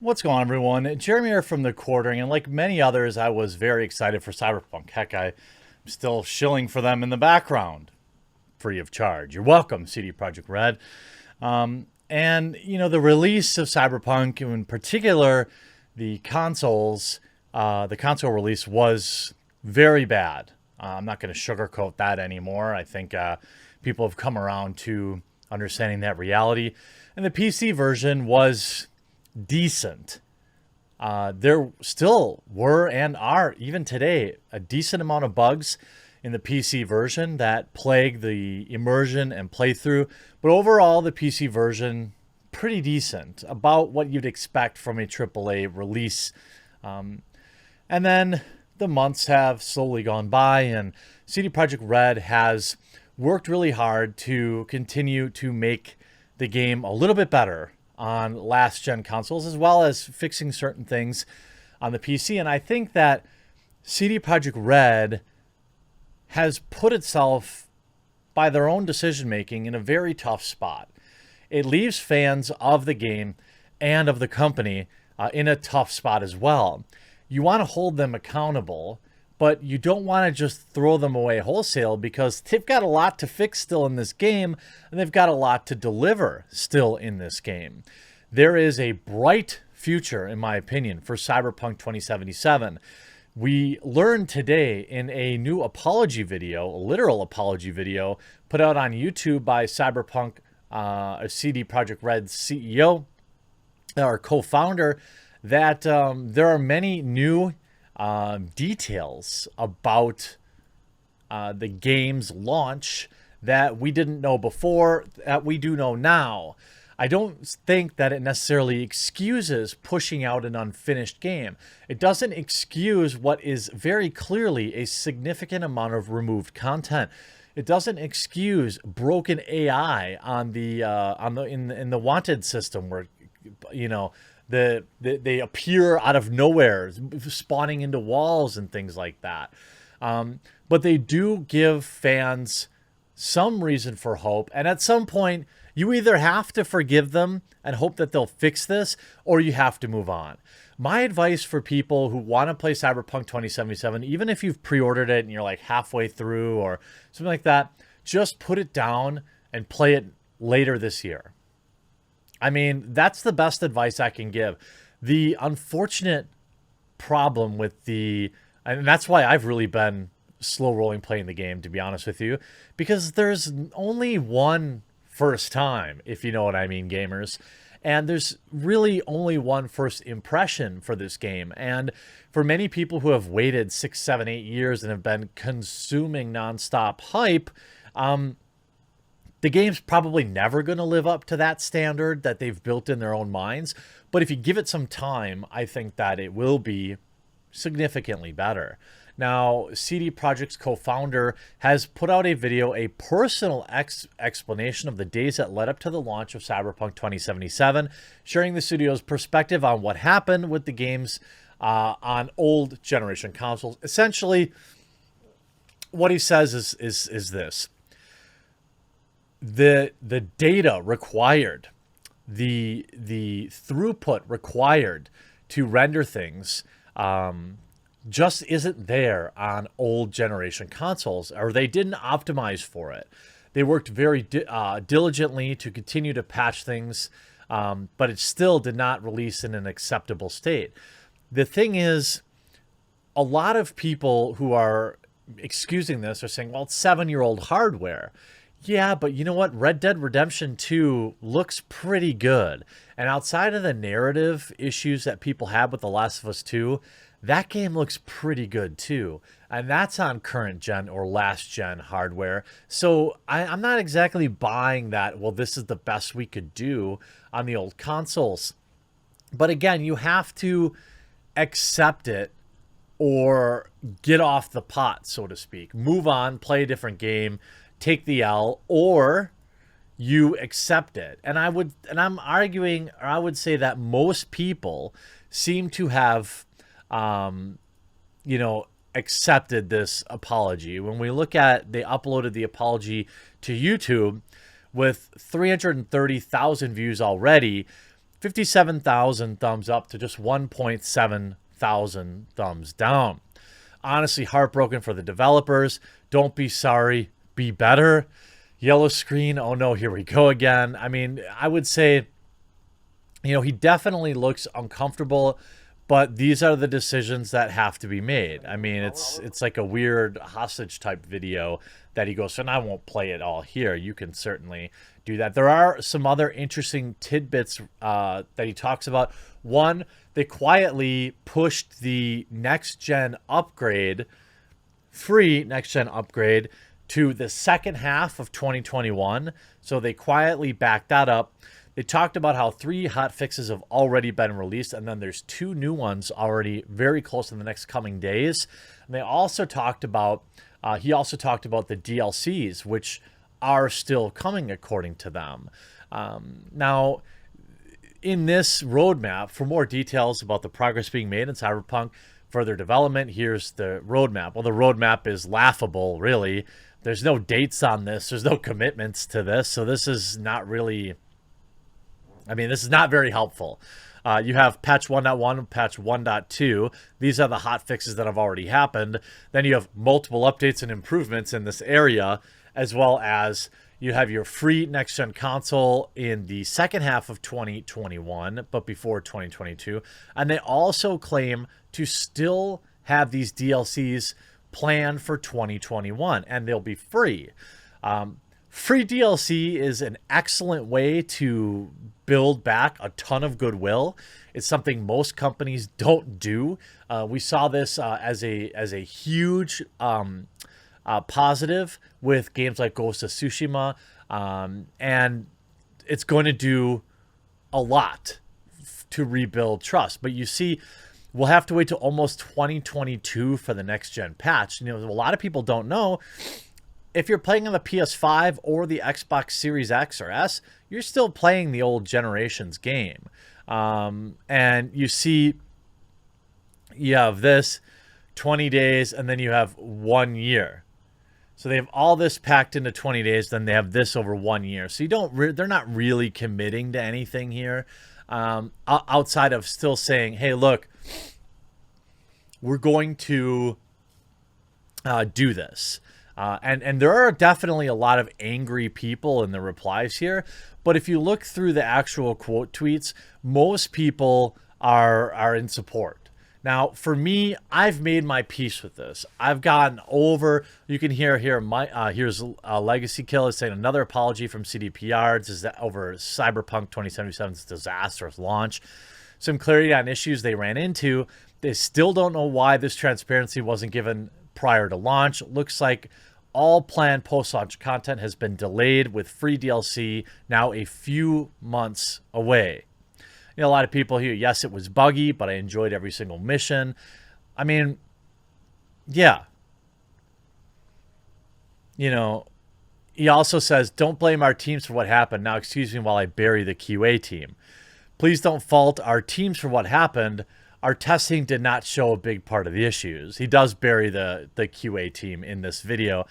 What's going on, everyone? Jeremy here from the Quartering, and like many others, I was very excited for Cyberpunk. Heck, I'm still shilling for them in the background, free of charge. You're welcome, CD Projekt Red. And the release of Cyberpunk, in particular, the consoles, the console release was very bad. I'm not going to sugarcoat that anymore. I think people have come around to understanding that reality. And the PC version was decent. There still were and are, even today, a decent amount of bugs in the PC version that plague the immersion and playthrough. But overall, the PC version, pretty decent, about what you'd expect from a AAA release. And then the months have slowly gone by, and CD Projekt Red has worked really hard to continue to make the game a little bit better on last gen consoles, as well as fixing certain things on the PC. And I think that CD Projekt Red has put itself, by their own decision making, in a very tough spot. It leaves fans of the game and of the company in a tough spot as well. You want to hold them accountable, but you don't want to just throw them away wholesale, because they've got a lot to fix still in this game, and they've got a lot to deliver still in this game. There is a bright future, in my opinion, for Cyberpunk 2077. We learned today in a new apology video, a literal apology video, put out on YouTube by Cyberpunk, a CD Projekt Red CEO, or co-founder, that there are many new details about the game's launch that we didn't know before, that we do know now. I don't think that it necessarily excuses pushing out an unfinished game. It doesn't excuse what is very clearly a significant amount of removed content. It doesn't excuse broken AI on the in the wanted system, where they appear out of nowhere, spawning into walls and things like that. But they do give fans some reason for hope. And at some point, you either have to forgive them and hope that they'll fix this, or you have to move on. My advice for people who want to play Cyberpunk 2077, even if you've pre-ordered it and you're like halfway through or something like that, just put it down and play it later this year. I mean, that's the best advice I can give. The unfortunate problem with and that's why I've really been slow rolling playing the game, to be honest with you, because there's only one first time, if you know what I mean, gamers. And there's really only one first impression for this game. And for many people who have waited 6, 7, 8 years and have been consuming nonstop hype, the game's probably never going to live up to that standard that they've built in their own minds. But if you give it some time, I think that it will be significantly better. Now, CD Projekt's co-founder has put out a video, a personal explanation of the days that led up to the launch of Cyberpunk 2077, sharing the studio's perspective on what happened with the games on old generation consoles. Essentially, what he says is this: the data required, the throughput required to render things just isn't there on old generation consoles, or they didn't optimize for it. They worked very diligently to continue to patch things, but it still did not release in an acceptable state. The thing is, a lot of people who are excusing this are saying, well, it's 7-year-old hardware. Yeah, but you know what? Red Dead Redemption 2 looks pretty good. And outside of the narrative issues that people have with The Last of Us 2, that game looks pretty good too. And that's on current gen or last gen hardware. So I'm not exactly buying that, well, this is the best we could do on the old consoles. But again, you have to accept it or get off the pot, so to speak. Move on, play a different game, take the L, or you accept it. And I'm arguing, or I would say that most people seem to have accepted this apology. When we look at, they uploaded the apology to YouTube with 330,000 views already. 57,000 thumbs up to just 1.7 thousand thumbs down. Honestly, heartbroken for the developers. Don't be sorry, be better. Yellow screen, oh no, here we go again. I mean, I would say, he definitely looks uncomfortable, but these are the decisions that have to be made. I mean, it's like a weird hostage type video that he goes, and I won't play it all here. You can certainly do that. There are some other interesting tidbits that he talks about. One, they quietly pushed the next-gen upgrade, free next-gen upgrade, to the second half of 2021. So they quietly backed that up. They talked about how 3 hot fixes have already been released, and then there's 2 new ones already very close in the next coming days. And they also talked about, he also talked about the DLCs, which are still coming according to them. Now, in this roadmap, for more details about the progress being made in Cyberpunk, further development, here's the roadmap. Well, the roadmap is laughable, really. There's no dates on this. There's no commitments to this. So this is not really, this is not very helpful. You have patch 1.1, patch 1.2. These are the hot fixes that have already happened. Then you have multiple updates and improvements in this area, as well as you have your free next-gen console in the second half of 2021, but before 2022. And they also claim to still have these DLCs planned for 2021, and they'll be free. Free DLC is an excellent way to build back a ton of goodwill. It's something most companies don't do. We saw this as a huge positive with games like Ghost of Tsushima, and it's going to do a lot to rebuild trust. But you see, we'll have to wait till almost 2022 for the next gen patch. A lot of people don't know, if you're playing on the PS5 or the Xbox Series X or S, you're still playing the old generation's game. And you see, you have this 20 days, and then you have 1 year. So they have all this packed into 20 days, then they have this over 1 year. So they're not really committing to anything here, outside of still saying, hey, look, we're going to do this. And there are definitely a lot of angry people in the replies here. But if you look through the actual quote tweets, most people are in support. Now, for me, I've made my peace with this. I've gotten over, you can hear here, here's a Legacy Kill is saying another apology from CDPR. This is over Cyberpunk 2077's disastrous launch. Some clarity on issues they ran into. They still don't know why this transparency wasn't given prior to launch. Looks like all planned post-launch content has been delayed, with free DLC now a few months away. A lot of people here, yes, it was buggy, but I enjoyed every single mission. Yeah. He also says, don't blame our teams for what happened. Now, excuse me while I bury the QA team. Please don't fault our teams for what happened. Our testing did not show a big part of the issues. He does bury the QA team in this video.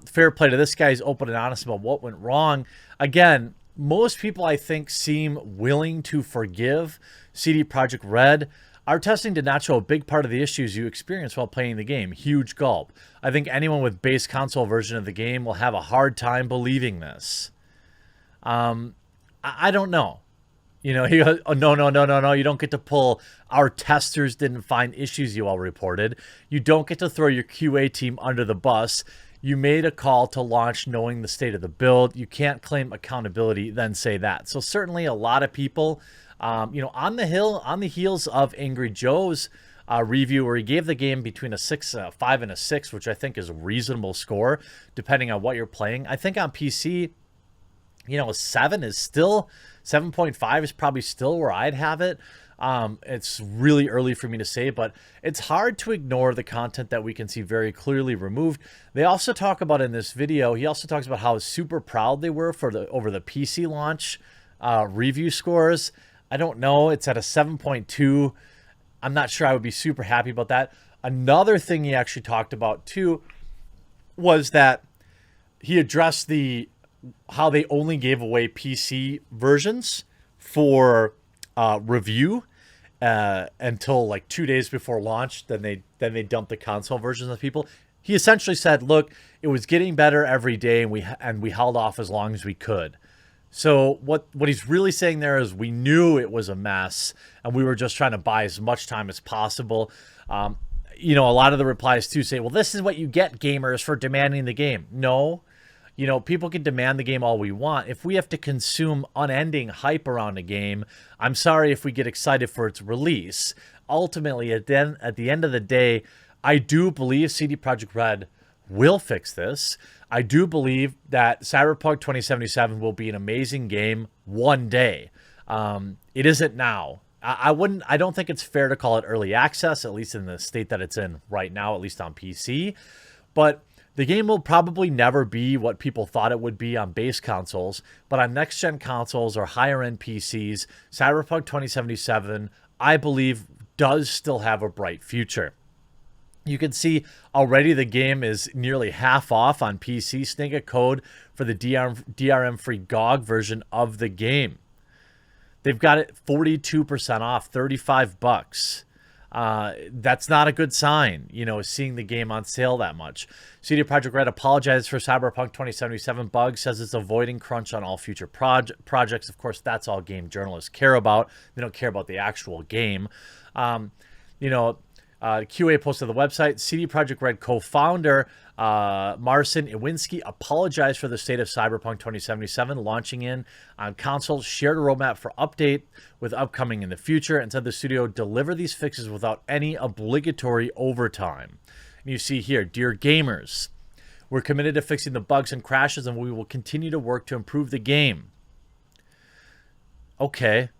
Fair play to this guy. He's open and honest about what went wrong. Again, most people, I think, seem willing to forgive CD Projekt Red. Our testing did not show a big part of the issues you experienced while playing the game. Huge gulp. I think anyone with base console version of the game will have a hard time believing this. I don't know. He goes, oh, no. You don't get to pull, our testers didn't find issues you all reported. You don't get to throw your QA team under the bus. You made a call to launch knowing the state of the build. You can't claim accountability, then say that. So certainly a lot of people, on the heels of Angry Joe's review, where he gave the game between a 5 and a 6, which I think is a reasonable score, depending on what you're playing. I think on PC, a 7 is still, 7.5 is probably still where I'd have it. It's really early for me to say, but it's hard to ignore the content that we can see very clearly removed. They also talk about in this video, he also talks about how super proud they were over the PC launch review scores. I don't know. It's at a 7.2. I'm not sure I would be super happy about that. Another thing he actually talked about too was that he addressed how they only gave away PC versions for review until like 2 days before launch. Then they dumped the console versions of people. He essentially said, "Look, it was getting better every day, and we held off as long as we could." So what he's really saying there is we knew it was a mess, and we were just trying to buy as much time as possible. A lot of the replies too say, "Well, this is what you get, gamers, for demanding the game." No. People can demand the game all we want. If we have to consume unending hype around a game, I'm sorry if we get excited for its release. Ultimately, at the end of the day, I do believe CD Projekt Red will fix this. I do believe that Cyberpunk 2077 will be an amazing game one day. It isn't now. I don't think it's fair to call it early access, at least in the state that it's in right now, at least on PC. But the game will probably never be what people thought it would be on base consoles, but on next-gen consoles or higher-end PCs, Cyberpunk 2077, I believe, does still have a bright future. You can see already the game is nearly half off on PC. Snag a code for the DRM-free GOG version of the game. They've got it 42% off, $35. That's not a good sign, seeing the game on sale that much. CD Projekt Red apologized for Cyberpunk 2077 bugs, says it's avoiding crunch on all future projects. Of course, that's all game journalists care about. They don't care about the actual game. QA posted to the website. CD Projekt Red co-founder Marcin Iwinski apologized for the state of Cyberpunk 2077 launching in on consoles, shared a roadmap for update with upcoming in the future, and said the studio deliver these fixes without any obligatory overtime. And you see here, dear gamers, we're committed to fixing the bugs and crashes, and we will continue to work to improve the game. Okay.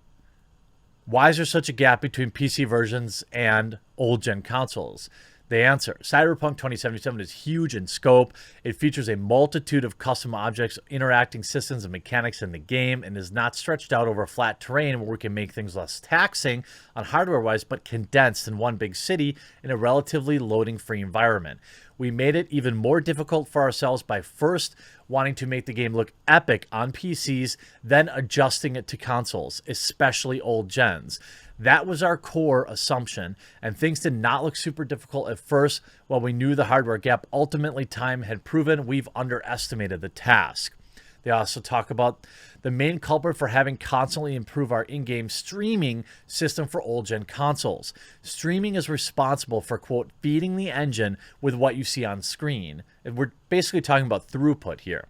Why is there such a gap between PC versions and old-gen consoles? The answer, Cyberpunk 2077 is huge in scope. It features a multitude of custom objects, interacting systems, and mechanics in the game, and is not stretched out over flat terrain where we can make things less taxing on hardware-wise, but condensed in one big city in a relatively loading-free environment. We made it even more difficult for ourselves by first wanting to make the game look epic on PCs, then adjusting it to consoles, especially old gens. That was our core assumption, and things did not look super difficult at first. While we knew the hardware gap, ultimately time had proven we've underestimated the task. They also talk about the main culprit for having constantly improved our in-game streaming system for old-gen consoles. Streaming is responsible for, quote, feeding the engine with what you see on screen. And we're basically talking about throughput here,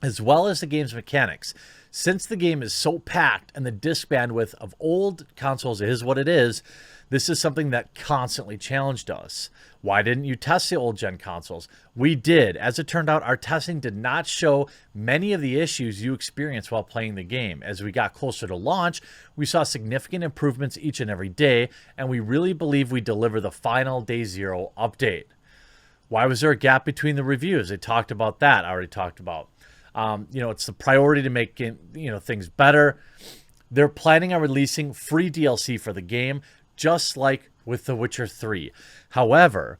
as well as the game's mechanics. Since the game is so packed and the disk bandwidth of old consoles is what it is, this is something that constantly challenged us. Why didn't you test the old-gen consoles? We did. As it turned out, our testing did not show many of the issues you experienced while playing the game. As we got closer to launch, we saw significant improvements each and every day, and we really believe we deliver the final Day Zero update. Why was there a gap between the reviews? They talked about that. I already talked about. It's the priority to make things better. They're planning on releasing free DLC for the game, just like with The Witcher 3. However,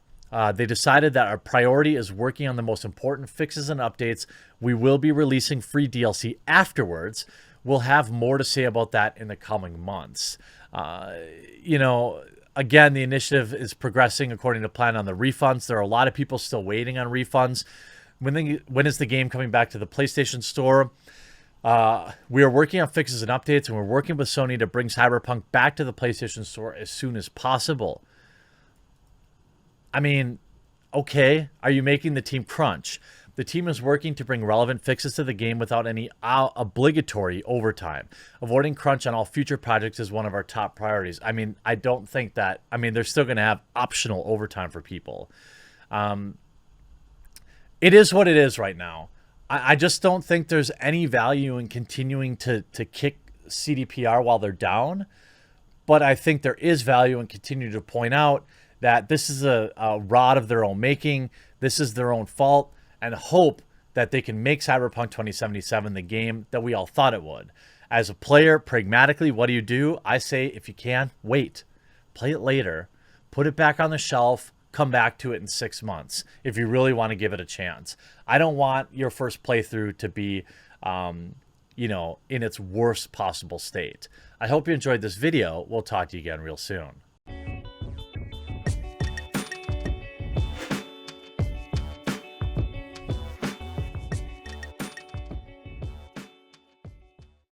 they decided that our priority is working on the most important fixes and updates. We will be releasing free DLC afterwards. We'll have more to say about that in the coming months. Again, the initiative is progressing according to plan on the refunds. There are a lot of people still waiting on refunds. When is the game coming back to the PlayStation Store? We are working on fixes and updates, and we're working with Sony to bring Cyberpunk back to the PlayStation Store as soon as possible. I mean, okay, are you making the team crunch? The team is working to bring relevant fixes to the game without any obligatory overtime. Avoiding crunch on all future projects is one of our top priorities. I mean, I don't think that... I mean, they're still going to have optional overtime for people. It is what it is right now. I just don't think there's any value in continuing to kick CDPR while they're down. But I think there is value in continuing to point out that this is a rod of their own making. This is their own fault. And hope that they can make Cyberpunk 2077 the game that we all thought it would. As a player, pragmatically, what do? I say, if you can, wait. Play it later. Put it back on the shelf. Come back to it in 6 months if you really want to give it a chance. I don't want your first playthrough to be in its worst possible state. I hope you enjoyed this video. We'll talk to you again real soon.